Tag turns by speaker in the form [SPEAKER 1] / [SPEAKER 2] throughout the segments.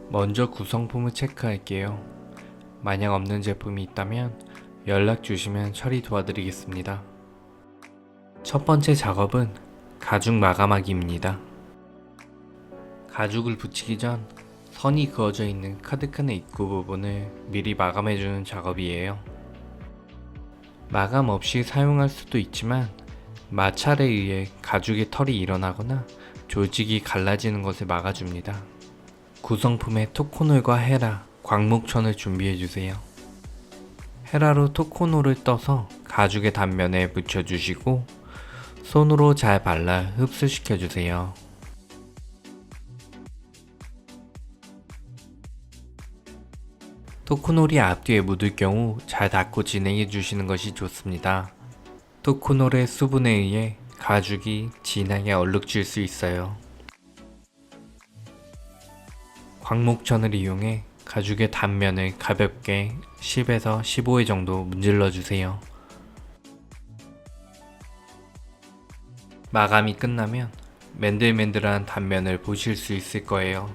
[SPEAKER 1] 먼저 구성품을 체크할게요. 만약 없는 제품이 있다면 연락 주시면 처리 도와드리겠습니다. 첫 번째 작업은 가죽 마감하기입니다. 가죽을 붙이기 전 선이 그어져 있는 카드칸의 입구 부분을 미리 마감해주는 작업이에요. 마감 없이 사용할 수도 있지만 마찰에 의해 가죽의 털이 일어나거나 조직이 갈라지는 것을 막아줍니다. 구성품에 토코놀과 헤라, 광목천을 준비해주세요. 헤라로 토코놀을 떠서 가죽의 단면에 묻혀주시고 손으로 잘 발라 흡수시켜주세요. 토코놀이 앞뒤에 묻을 경우 잘 닦고 진행해 주시는 것이 좋습니다. 토코놀의 수분에 의해 가죽이 진하게 얼룩질 수 있어요. 광목천을 이용해 가죽의 단면을 가볍게 10에서 15회 정도 문질러 주세요. 마감이 끝나면 맨들맨들한 단면을 보실 수 있을 거예요.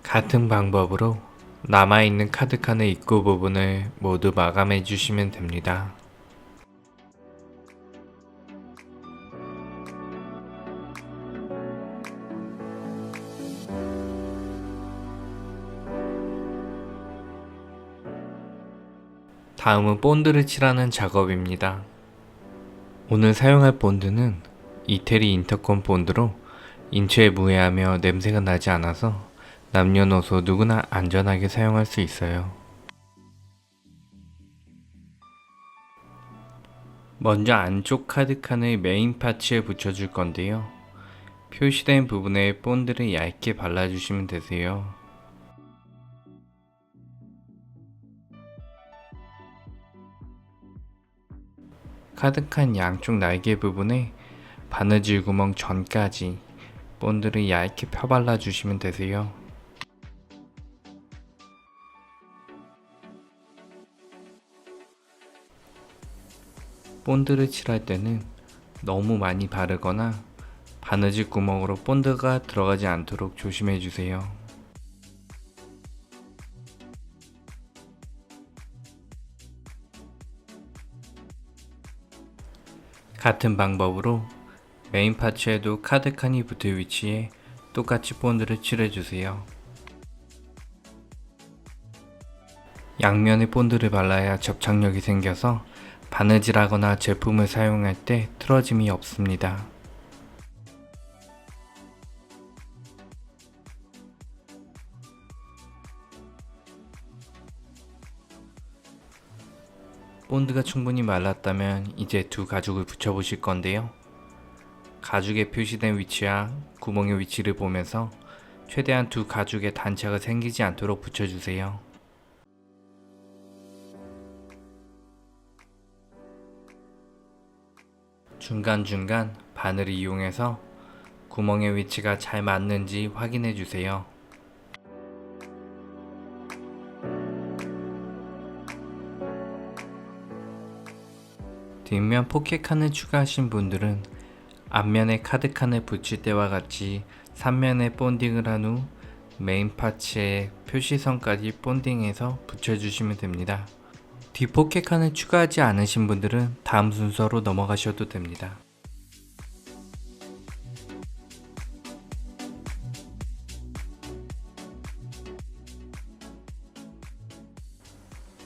[SPEAKER 1] 같은 방법으로 남아있는 카드칸의 입구 부분을 모두 마감해 주시면 됩니다. 다음은 본드를 칠하는 작업입니다. 오늘 사용할 본드는 이태리 인터콘 본드로 인체에 무해하며 냄새가 나지 않아서 남녀노소 누구나 안전하게 사용할 수 있어요. 먼저 안쪽 카드칸의 메인 파츠에 붙여줄 건데요. 표시된 부분에 본드를 얇게 발라주시면 되세요. 카드칸 양쪽 날개 부분에 바느질 구멍 전까지 본드를 얇게 펴발라주시면 되세요. 본드를 칠할 때는 너무 많이 바르거나 바느질 구멍으로 본드가 들어가지 않도록 조심해 주세요. 같은 방법으로 메인 파츠에도 카드칸이 붙을 위치에 똑같이 본드를 칠해주세요. 양면에 본드를 발라야 접착력이 생겨서 바느질하거나 제품을 사용할 때 틀어짐이 없습니다. 본드가 충분히 말랐다면 이제 두 가죽을 붙여보실 건데요. 가죽에 표시된 위치와 구멍의 위치를 보면서 최대한 두 가죽에 단차가 생기지 않도록 붙여주세요. 중간중간 바늘을 이용해서 구멍의 위치가 잘 맞는지 확인해 주세요. 뒷면 포켓칸을 추가하신 분들은 앞면에 카드칸을 붙일 때와 같이 3면에 본딩을 한 후 메인 파츠에 표시선까지 본딩해서 붙여주시면 됩니다. 뒷 포켓칸을 추가하지 않으신 분들은 다음 순서로 넘어가셔도 됩니다.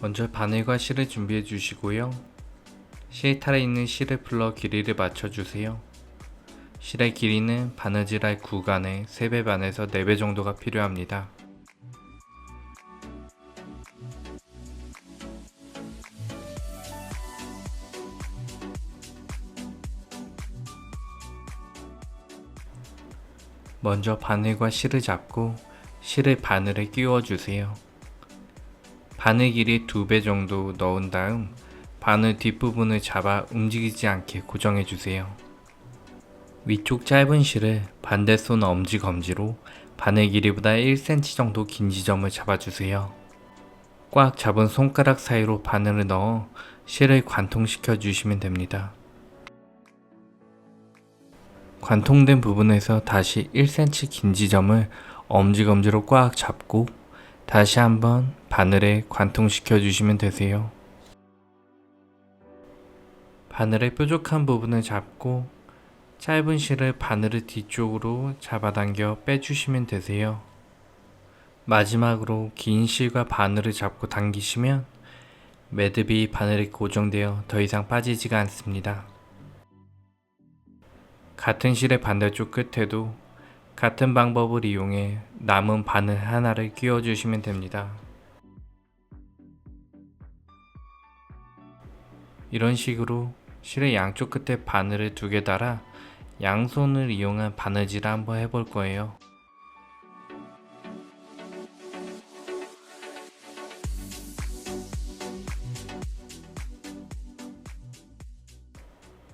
[SPEAKER 1] 먼저 바늘과 실을 준비해 주시고요. 실타래 있는 실을 풀러 길이를 맞춰주세요. 실의 길이는 바느질할 구간의 3배 반에서 4배 정도가 필요합니다. 먼저 바늘과 실을 잡고 실을 바늘에 끼워주세요. 바늘 길이 2배 정도 넣은 다음 바늘 뒷부분을 잡아 움직이지 않게 고정해주세요. 위쪽 짧은 실을 반대손 엄지검지로 바늘 길이보다 1cm 정도 긴 지점을 잡아주세요. 꽉 잡은 손가락 사이로 바늘을 넣어 실을 관통시켜 주시면 됩니다. 관통된 부분에서 다시 1cm 긴 지점을 엄지검지로 꽉 잡고 다시 한번 바늘에 관통시켜 주시면 되세요. 바늘의 뾰족한 부분을 잡고 짧은 실을 바늘 뒤쪽으로 잡아당겨 빼주시면 되세요. 마지막으로 긴 실과 바늘을 잡고 당기시면 매듭이 바늘에 고정되어 더 이상 빠지지가 않습니다. 같은 실의 반대쪽 끝에도 같은 방법을 이용해 남은 바늘 하나를 끼워 주시면 됩니다. 이런 식으로 실의 양쪽 끝에 바늘을 2개 달아 양손을 이용한 바느질을 한번 해볼 거예요.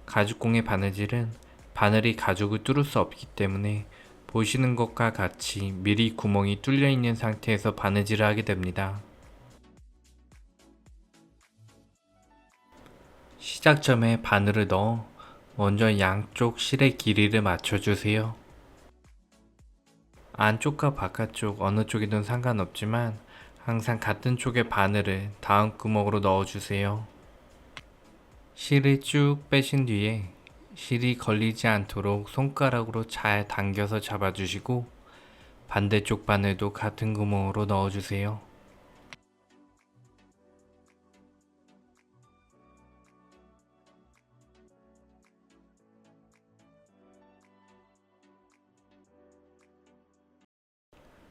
[SPEAKER 1] 가죽공예 바느질은 바늘이 가죽을 뚫을 수 없기 때문에 보시는 것과 같이 미리 구멍이 뚫려 있는 상태에서 바느질을 하게 됩니다. 시작점에 바늘을 넣어 먼저 양쪽 실의 길이를 맞춰주세요. 안쪽과 바깥쪽 어느 쪽이든 상관없지만 항상 같은 쪽의 바늘을 다음 구멍으로 넣어주세요. 실을 쭉 빼신 뒤에 실이 걸리지 않도록 손가락으로 잘 당겨서 잡아주시고 반대쪽 바늘도 같은 구멍으로 넣어주세요.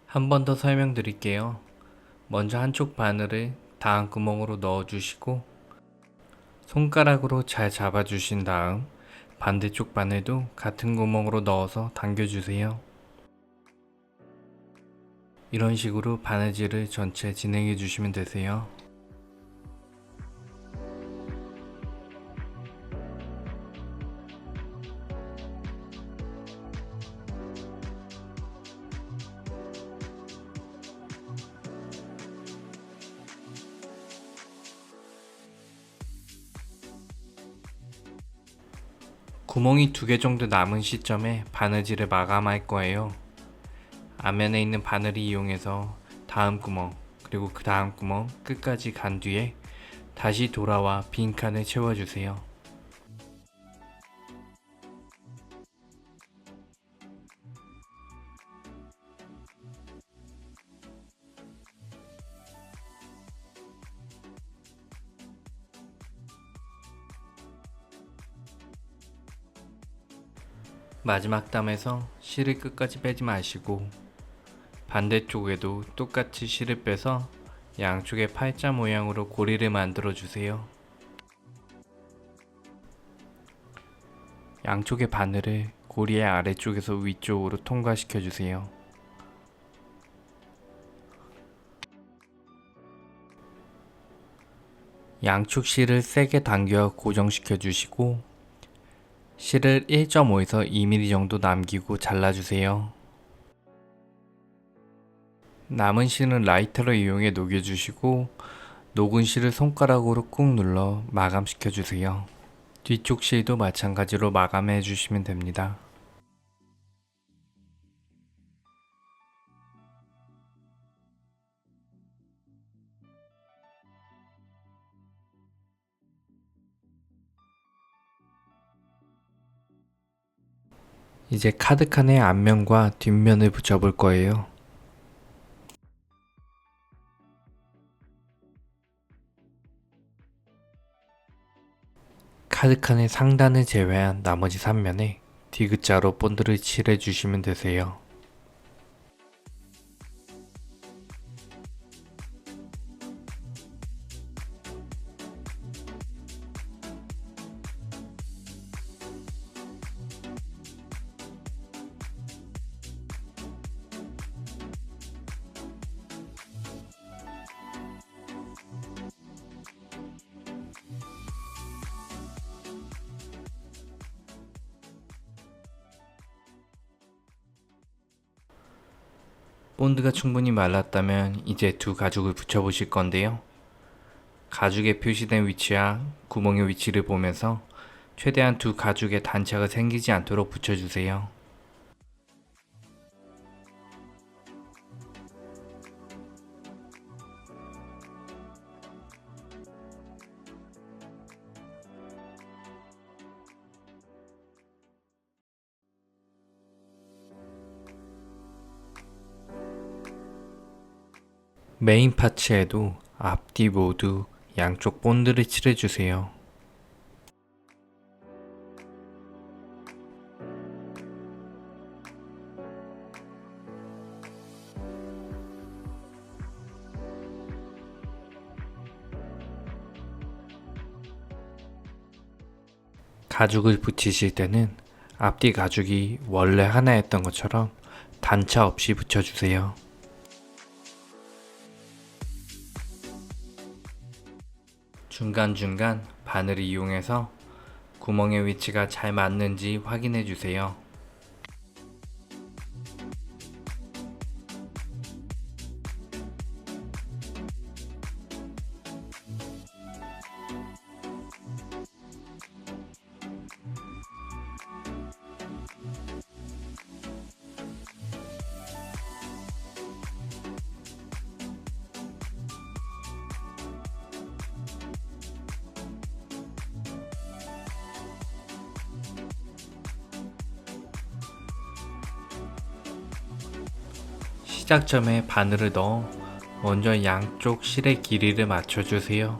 [SPEAKER 1] 한 번 더 설명드릴게요. 먼저 한쪽 바늘을 다음 구멍으로 넣어주시고 손가락으로 잘 잡아주신 다음 반대쪽 바늘도 같은 구멍으로 넣어서 당겨주세요. 이런 식으로 바느질을 전체 진행해 주시면 되세요. 구멍이 2개 정도 남은 시점에 바느질을 마감할 거예요. 앞면에 있는 바늘을 이용해서 다음 구멍 그리고 그 다음 구멍 끝까지 간 뒤에 다시 돌아와 빈칸을 채워주세요. 마지막 담에서 실을 끝까지 빼지 마시고 반대쪽에도 똑같이 실을 빼서 양쪽에 팔자 모양으로 고리를 만들어 주세요. 양쪽의 바늘을 고리의 아래쪽에서 위쪽으로 통과시켜 주세요. 양쪽 실을 세게 당겨 고정시켜 주시고 실을 1.5에서 2mm 정도 남기고 잘라주세요. 남은 실은 라이터를 이용해 녹여주시고 녹은 실을 손가락으로 꾹 눌러 마감시켜주세요. 뒤쪽 실도 마찬가지로 마감해 주시면 됩니다. 이제 카드칸의 앞면과 뒷면을 붙여볼 거예요. 카드칸의 상단을 제외한 나머지 3면에 디귿자로 본드를 칠해 주시면 되세요. 본드가 충분히 말랐다면 이제 두 가죽을 붙여보실 건데요. 가죽에 표시된 위치와 구멍의 위치를 보면서 최대한 두 가죽에 단차가 생기지 않도록 붙여주세요. 메인 파츠에도 앞뒤 모두 양쪽 본드를 칠해주세요. 가죽을 붙이실 때는 앞뒤 가죽이 원래 하나였던 것처럼 단차 없이 붙여주세요. 중간중간 바늘을 이용해서 구멍의 위치가 잘 맞는지 확인해 주세요. 시작점에 바늘을 넣어 먼저 양쪽 실의 길이를 맞춰주세요.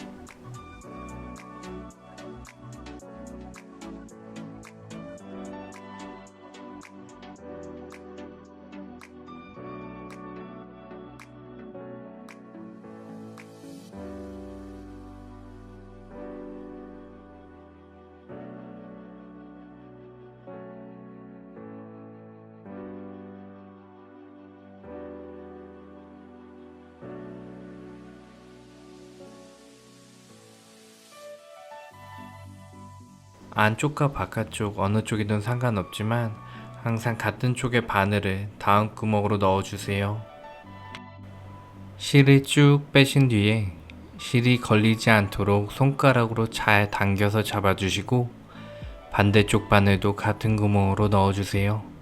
[SPEAKER 1] 안쪽과 바깥쪽 어느 쪽이든 상관없지만 항상 같은 쪽의 바늘을 다음 구멍으로 넣어주세요. 실을 쭉 빼신 뒤에 실이 걸리지 않도록 손가락으로 잘 당겨서 잡아주시고 반대쪽 바늘도 같은 구멍으로 넣어주세요.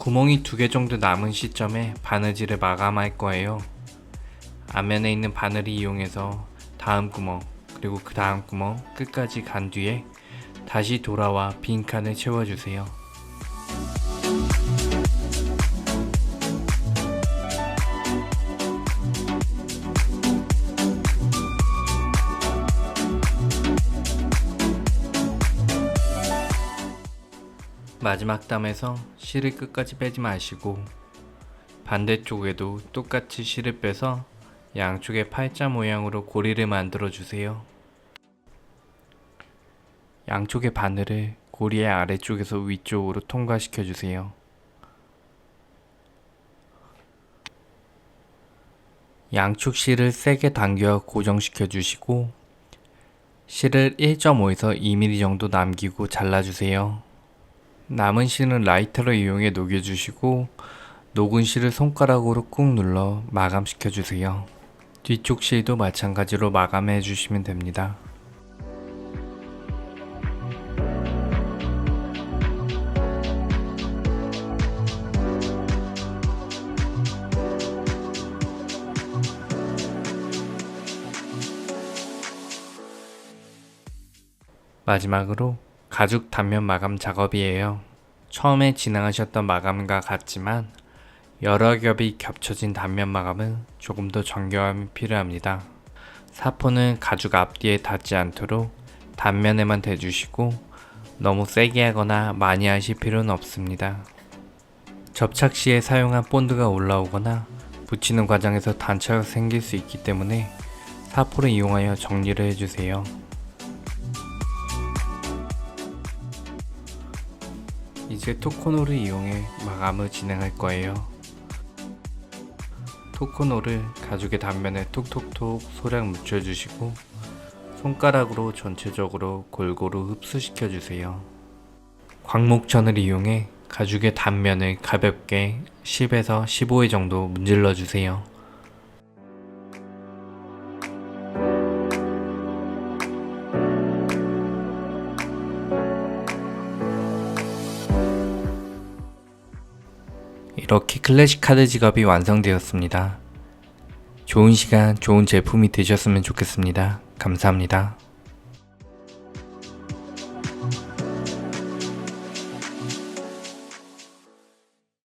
[SPEAKER 1] 구멍이 2개 정도 남은 시점에 바느질을 마감할 거예요. 앞면에 있는 바늘을 이용해서 다음 구멍 그리고 그 다음 구멍 끝까지 간 뒤에 다시 돌아와 빈칸을 채워주세요. 마지막 담에서 실을 끝까지 빼지 마시고 반대쪽에도 똑같이 실을 빼서 양쪽에 팔자 모양으로 고리를 만들어 주세요. 양쪽의 바늘을 고리의 아래쪽에서 위쪽으로 통과시켜 주세요. 양쪽 실을 세게 당겨 고정시켜 주시고 실을 1.5에서 2mm 정도 남기고 잘라주세요. 남은 실은 라이터를 이용해 녹여주시고 녹은 실을 손가락으로 꾹 눌러 마감시켜 주세요. 뒤쪽 실도 마찬가지로 마감해 주시면 됩니다. 마지막으로 가죽 단면 마감 작업이에요. 처음에 진행하셨던 마감과 같지만 여러 겹이 겹쳐진 단면 마감은 조금 더 정교함이 필요합니다. 사포는 가죽 앞뒤에 닿지 않도록 단면에만 대주시고 너무 세게 하거나 많이 하실 필요는 없습니다. 접착 시에 사용한 본드가 올라오거나 붙이는 과정에서 단차가 생길 수 있기 때문에 사포를 이용하여 정리를 해주세요. 이제 토코노를 이용해 마감을 진행할 거예요. 토크노를 가죽의 단면에 톡톡톡 소량 묻혀주시고 손가락으로 전체적으로 골고루 흡수시켜 주세요. 광목천을 이용해 가죽의 단면을 가볍게 10에서 15회 정도 문질러 주세요. 이렇게 클래식 카드 지갑이 완성되었습니다. 좋은 시간, 좋은 제품이 되셨으면 좋겠습니다. 감사합니다.